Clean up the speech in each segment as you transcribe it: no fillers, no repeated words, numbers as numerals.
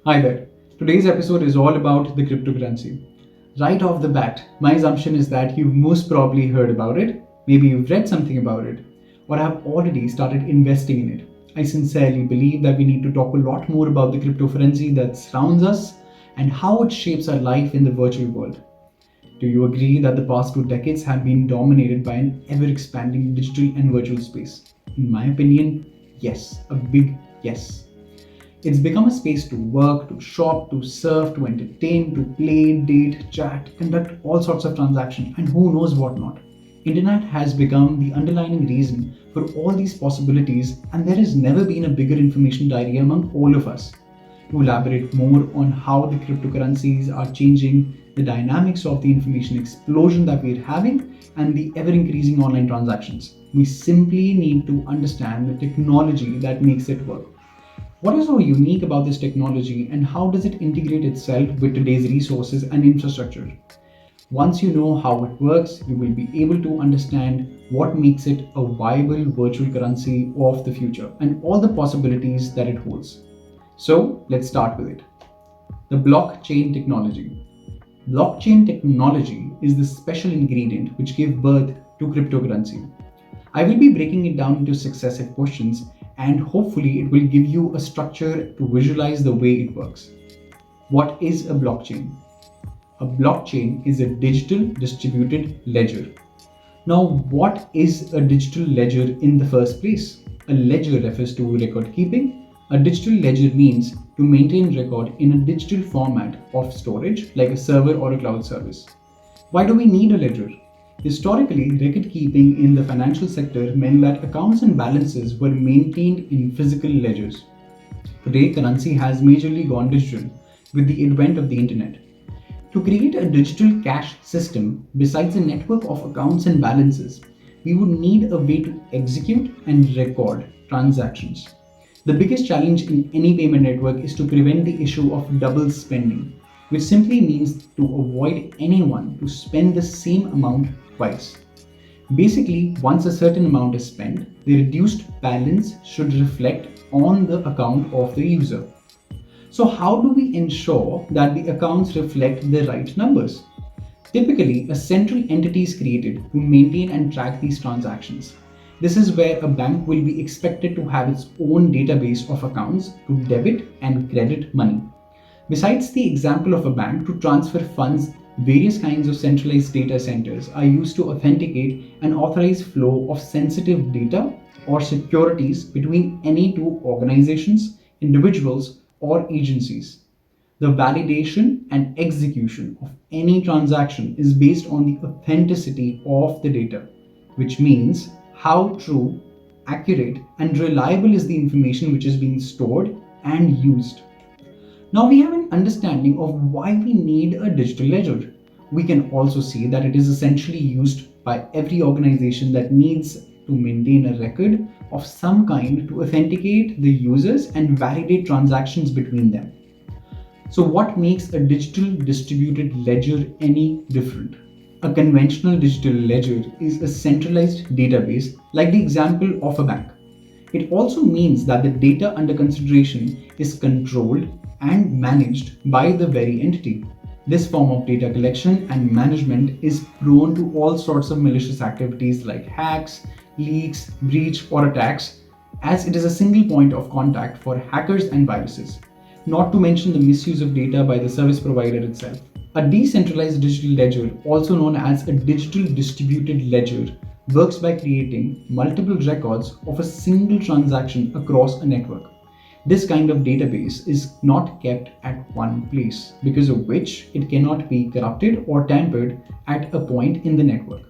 Hi there. Today's episode is all about the cryptocurrency. Right off the bat, my assumption is that you've most probably heard about it, maybe you've read something about it, or have already started investing in it. I sincerely believe that we need to talk a lot more about the cryptocurrency that surrounds us and how it shapes our life in the virtual world. Do you agree that the past 2 decades have been dominated by an ever expanding digital and virtual space? In my opinion, yes, a big yes. It's become a space to work, to shop, to surf, to entertain, to play, date, chat, conduct all sorts of transactions, and who knows what not. Internet has become the underlying reason for all these possibilities, and there has never been a bigger information diary among all of us. To elaborate more on how the cryptocurrencies are changing the dynamics of the information explosion that we're having and the ever increasing online transactions, we simply need to understand the technology that makes it work. What is so unique about this technology and how does it integrate itself with today's resources and infrastructure? Once you know how it works, you will be able to understand what makes it a viable virtual currency of the future and all the possibilities that it holds. So let's start with it. The blockchain technology. Blockchain technology is the special ingredient which gave birth to cryptocurrency. I will be breaking it down into successive questions and hopefully it will give you a structure to visualize the way it works. What is a blockchain? A blockchain is a digital distributed ledger. Now, what is a digital ledger in the first place? A ledger refers to record keeping. A digital ledger means to maintain record in a digital format of storage like a server or a cloud service. Why do we need a ledger? Historically, record keeping in the financial sector meant that accounts and balances were maintained in physical ledgers. Today, currency has majorly gone digital with the advent of the internet. To create a digital cash system, besides a network of accounts and balances, we would need a way to execute and record transactions. The biggest challenge in any payment network is to prevent the issue of double spending, which simply means to avoid anyone to spend the same amount twice. Basically, once a certain amount is spent, the reduced balance should reflect on the account of the user. So, how do we ensure that the accounts reflect the right numbers? Typically, a central entity is created to maintain and track these transactions. This is where a bank will be expected to have its own database of accounts to debit and credit money. Besides the example of a bank to transfer funds, various kinds of centralized data centers are used to authenticate and authorize flow of sensitive data or securities between any two organizations, individuals, or agencies. The validation and execution of any transaction is based on the authenticity of the data, which means how true, accurate, and reliable is the information which is being stored and used. Now we have an understanding of why we need a digital ledger. We can also see that it is essentially used by every organization that needs to maintain a record of some kind to authenticate the users and validate transactions between them. So, what makes a digital distributed ledger any different? A conventional digital ledger is a centralized database like the example of a bank. It also means that the data under consideration is controlled and managed by the very entity. This form of data collection and management is prone to all sorts of malicious activities like hacks, leaks, breach, or attacks, as it is a single point of contact for hackers and viruses, not to mention the misuse of data by the service provider itself. A decentralized digital ledger, also known as a digital distributed ledger, works by creating multiple records of a single transaction across a network. This kind of database is not kept at one place, because of which it cannot be corrupted or tampered at a point in the network.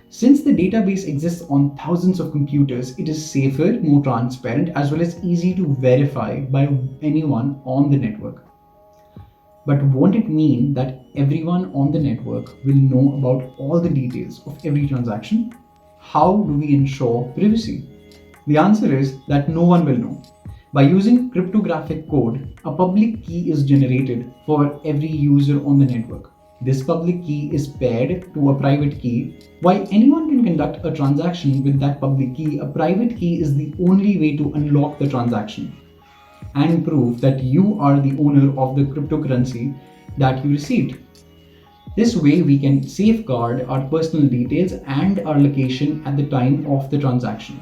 Since the database exists on thousands of computers, it is safer, more transparent, as well as easy to verify by anyone on the network. But won't it mean that everyone on the network will know about all the details of every transaction? How do we ensure privacy? The answer is that no one will know. By using cryptographic code, a public key is generated for every user on the network. This public key is paired to a private key. While anyone can conduct a transaction with that public key, a private key is the only way to unlock the transaction. and prove that you are the owner of the cryptocurrency that you received. This way, we can safeguard our personal details and our location at the time of the transaction.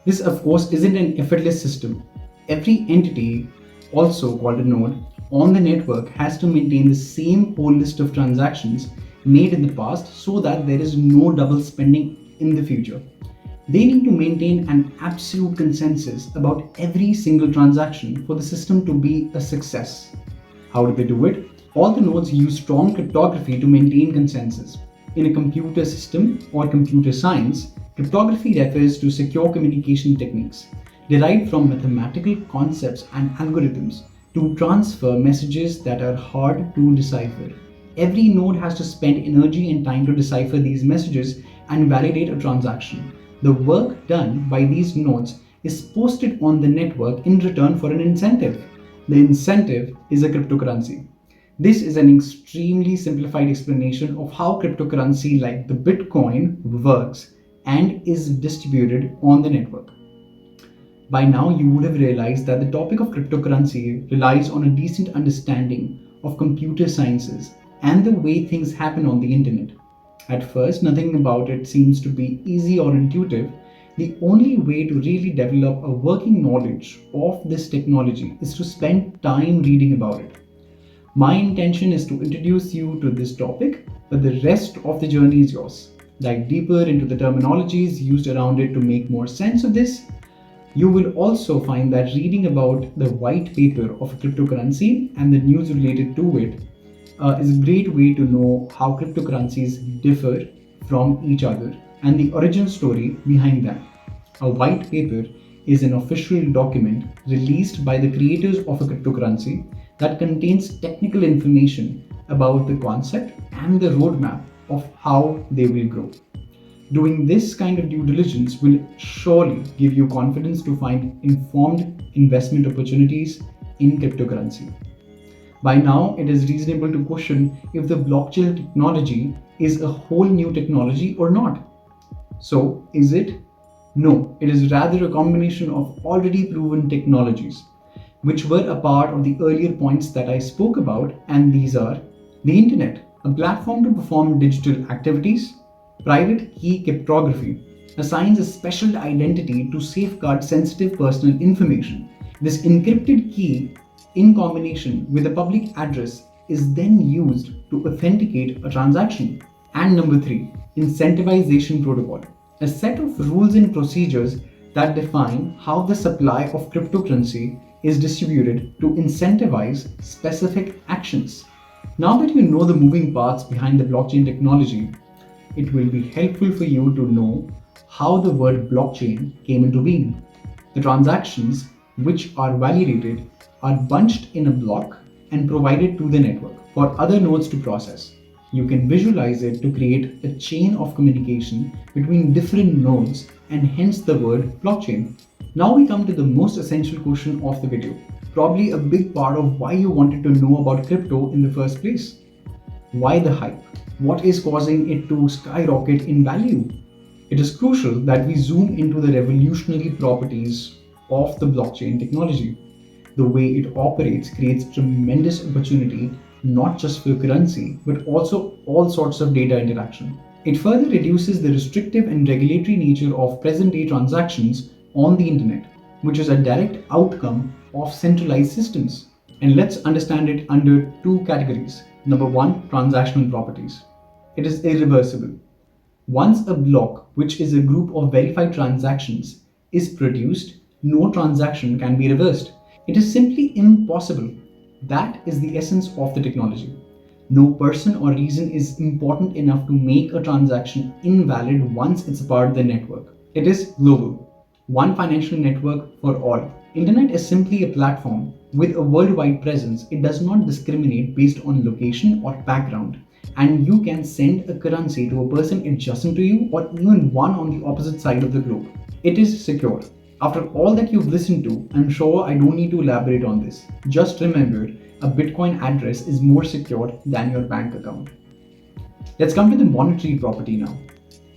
This, of course, isn't an effortless system. Every entity, also called a node, on the network has to maintain the same whole list of transactions made in the past so that there is no double spending in the future. They need to maintain an absolute consensus about every single transaction for the system to be a success. How do they do it? All the nodes use strong cryptography to maintain consensus. In a computer system or computer science, cryptography refers to secure communication techniques derived from mathematical concepts and algorithms to transfer messages that are hard to decipher. Every node has to spend energy and time to decipher these messages and validate a transaction. The work done by these nodes is posted on the network in return for an incentive. The incentive is a cryptocurrency. This is an extremely simplified explanation of how cryptocurrency like the Bitcoin works and is distributed on the network. By now, you would have realized that the topic of cryptocurrency relies on a decent understanding of computer sciences and the way things happen on the internet. At first, nothing about it seems to be easy or intuitive. The only way to really develop a working knowledge of this technology is to spend time reading about it. My intention is to introduce you to this topic, but the rest of the journey is yours. Dive deeper into the terminologies used around it to make more sense of this. You will also find that reading about the white paper of a cryptocurrency and the news related to it is a great way to know how cryptocurrencies differ from each other and the origin story behind them. A white paper is an official document released by the creators of a cryptocurrency that contains technical information about the concept and the roadmap of how they will grow. Doing this kind of due diligence will surely give you confidence to find informed investment opportunities in cryptocurrency. By now, it is reasonable to question if the blockchain technology is a whole new technology or not. So, is it? No, it is rather a combination of already proven technologies, which were a part of the earlier points that I spoke about, and these are the internet, a platform to perform digital activities. Private key cryptography assigns a special identity to safeguard sensitive personal information. This encrypted key, in combination with a public address, is then used to authenticate a transaction. And number three, incentivization protocol, a set of rules and procedures that define how the supply of cryptocurrency is distributed to incentivize specific actions. Now that you know the moving parts behind the blockchain technology, it will be helpful for you to know how the word blockchain came into being. The transactions which are validated are bunched in a block and provided to the network for other nodes to process. You can visualize it to create a chain of communication between different nodes and hence the word blockchain. Now we come to the most essential question of the video, probably a big part of why you wanted to know about crypto in the first place. Why the hype? What is causing it to skyrocket in value? It is crucial that we zoom into the revolutionary properties of the blockchain technology. The way it operates creates tremendous opportunity not just for currency but also all sorts of data interaction. It further reduces the restrictive and regulatory nature of present day transactions on the internet, which is a direct outcome of centralized systems. And let's understand it under two categories. Number one, transactional properties. It is irreversible. Once a block, which is a group of verified transactions, is produced, no transaction can be reversed. It is simply impossible. That is the essence of the technology. No person or reason is important enough to make a transaction invalid once it's a part of the network. It is global. One financial network for all. Internet is simply a platform with a worldwide presence. It does not discriminate based on location or background, and you can send a currency to a person adjacent to you or even one on the opposite side of the globe. It is secure. After all that you've listened to, I'm sure I don't need to elaborate on this. Just remember, a Bitcoin address is more secure than your bank account. Let's come to the monetary property now.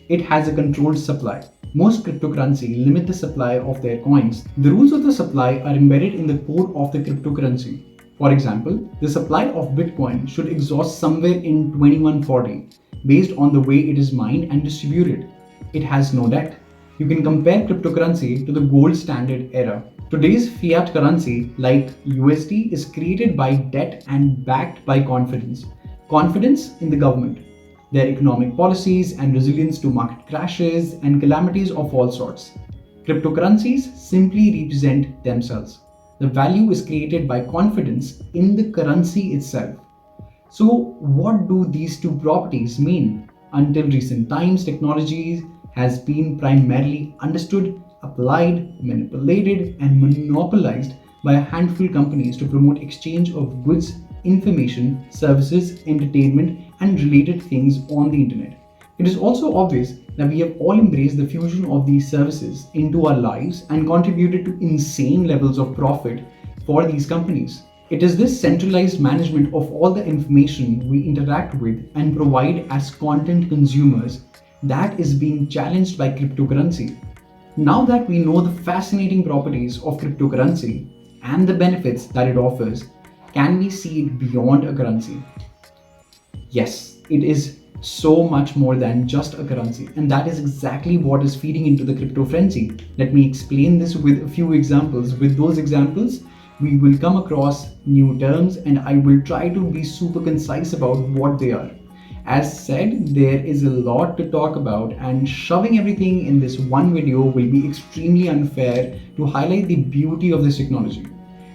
It has a controlled supply. Most cryptocurrency limit the supply of their coins. The rules of the supply are embedded in the code of the cryptocurrency. For example, the supply of Bitcoin should exhaust somewhere in 2140 based on the way it is mined and distributed. It has no debt. You can compare cryptocurrency to the gold standard era. Today's fiat currency, like USD, is created by debt and backed by confidence. Confidence in the government, their economic policies, and resilience to market crashes and calamities of all sorts. Cryptocurrencies simply represent themselves. The value is created by confidence in the currency itself. So, what do these two properties mean? Until recent times, technology has been primarily understood, applied, manipulated, and monopolized by a handful of companies to promote exchange of goods, information, services, entertainment, and related things on the internet. It is also obvious that we have all embraced the fusion of these services into our lives and contributed to insane levels of profit for these companies. It is this centralized management of all the information we interact with and provide as content consumers that is being challenged by cryptocurrency. Now that we know the fascinating properties of cryptocurrency and the benefits that it offers, can we see it beyond a currency? Yes, it is so much more than just a currency, and that is exactly what is feeding into the crypto frenzy. Let me explain this with a few examples. With those examples, we will come across new terms and I will try to be super concise about what they are. As said, there is a lot to talk about, and shoving everything in this one video will be extremely unfair to highlight the beauty of this technology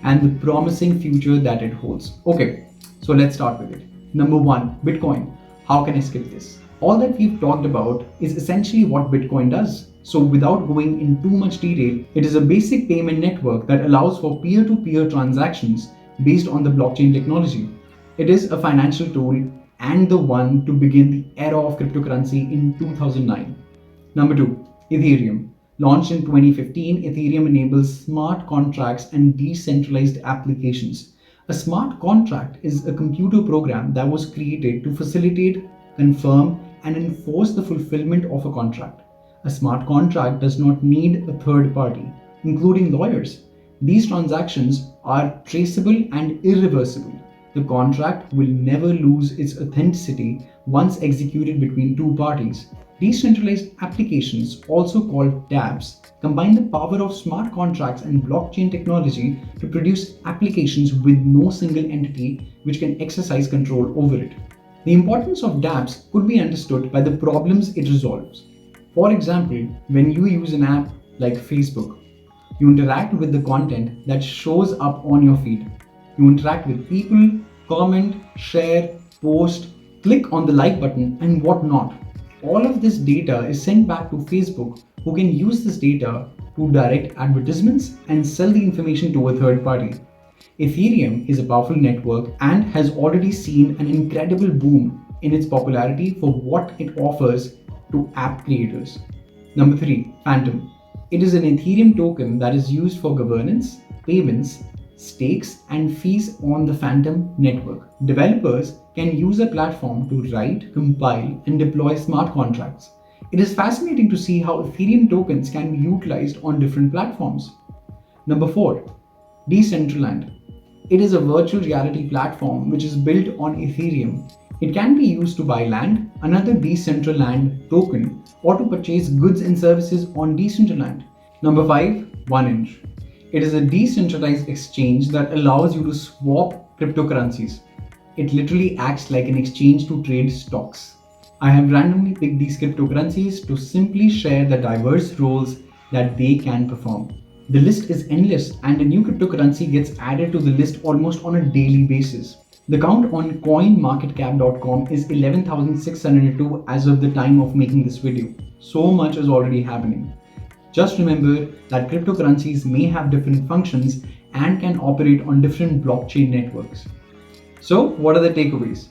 and the promising future that it holds. Okay, so let's start with it. Number one, Bitcoin. How can I skip this? All that we've talked about is essentially what Bitcoin does. So without going in too much detail, it is a basic payment network that allows for peer-to-peer transactions based on the blockchain technology. It is a financial tool and the one to begin the era of cryptocurrency in 2009. Number two, Ethereum. Launched in 2015, Ethereum enables smart contracts and decentralized applications. A smart contract is a computer program that was created to facilitate, confirm, and enforce the fulfillment of a contract. A smart contract does not need a third party, including lawyers. These transactions are traceable and irreversible. The contract will never lose its authenticity once executed between two parties. Decentralized applications, also called dApps, combine the power of smart contracts and blockchain technology to produce applications with no single entity which can exercise control over it. The importance of dApps could be understood by the problems it resolves. For example, when you use an app like Facebook, you interact with the content that shows up on your feed. You interact with people, comment, share, post, click on the like button, and whatnot. All of this data is sent back to Facebook, who can use this data to direct advertisements and sell the information to a third party. Ethereum is a powerful network and has already seen an incredible boom in its popularity for what it offers to app creators. Number three, Phantom. It is an Ethereum token that is used for governance, payments, stakes, and fees on the Phantom network. Developers can use a platform to write, compile, and deploy smart contracts. It is fascinating to see how Ethereum tokens can be utilized on different platforms. Number four, Decentraland. It is a virtual reality platform which is built on Ethereum. It can be used to buy land, another Decentraland token, or to purchase goods and services on Decentraland. Number five, 1inch. It is a decentralized exchange that allows you to swap cryptocurrencies. It literally acts like an exchange to trade stocks. I have randomly picked these cryptocurrencies to simply share the diverse roles that they can perform. The list is endless and a new cryptocurrency gets added to the list almost on a daily basis. The count on coinmarketcap.com is 11,602 as of the time of making this video. So much is already happening. Just remember that cryptocurrencies may have different functions and can operate on different blockchain networks. So, what are the takeaways?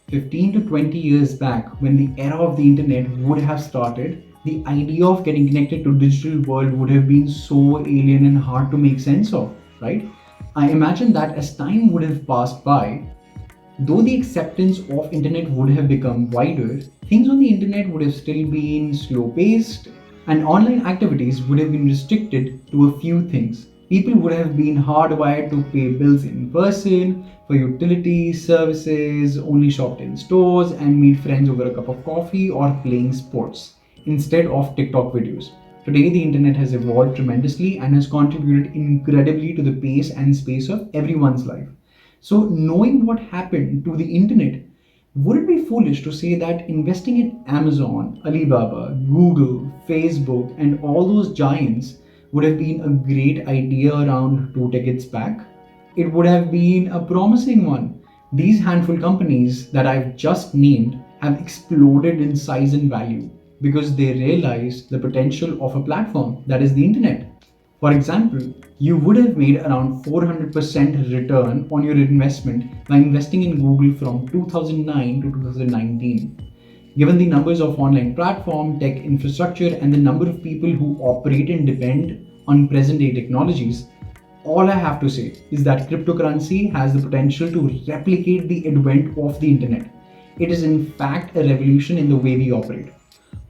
15 to 20 years back, when the era of the internet would have started, the idea of getting connected to digital world would have been so alien and hard to make sense of, right? I imagine that as time would have passed by, though the acceptance of internet would have become wider, things on the internet would have still been slow paced, and online activities would have been restricted to a few things. People would have been hardwired to pay bills in person, for utilities, services, only shopped in stores, and meet friends over a cup of coffee or playing sports instead of TikTok videos. Today, the internet has evolved tremendously and has contributed incredibly to the pace and space of everyone's life. So, knowing what happened to the internet, would it be foolish to say that investing in Amazon, Alibaba, Google, Facebook, and all those giants would have been a great idea around 2 decades back? It would have been a promising one. These handful companies that I've just named have exploded in size and value because they realized the potential of a platform that is the internet. For example, you would have made around 400% return on your investment by investing in Google from 2009 to 2019. Given the numbers of online platform, tech infrastructure, and the number of people who operate and depend on present day technologies, all I have to say is that cryptocurrency has the potential to replicate the advent of the internet. It is, in fact, a revolution in the way we operate.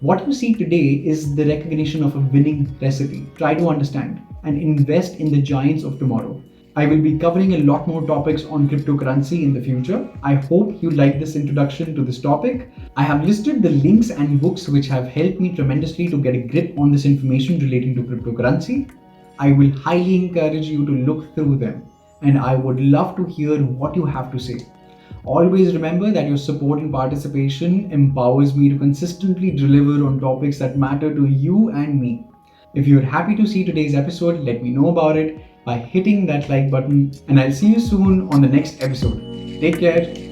What you see today is the recognition of a winning recipe. Try to understand and invest in the giants of tomorrow. I will be covering a lot more topics on cryptocurrency in the future. I hope you like this introduction to this topic. I have listed the links and books which have helped me tremendously to get a grip on this information relating to cryptocurrency. I will highly encourage you to look through them, and I would love to hear what you have to say. Always remember that your support and participation empowers me to consistently deliver on topics that matter to you and me. If you're happy to see today's episode, let me know about it by hitting that like button, and I'll see you soon on the next episode. Take care.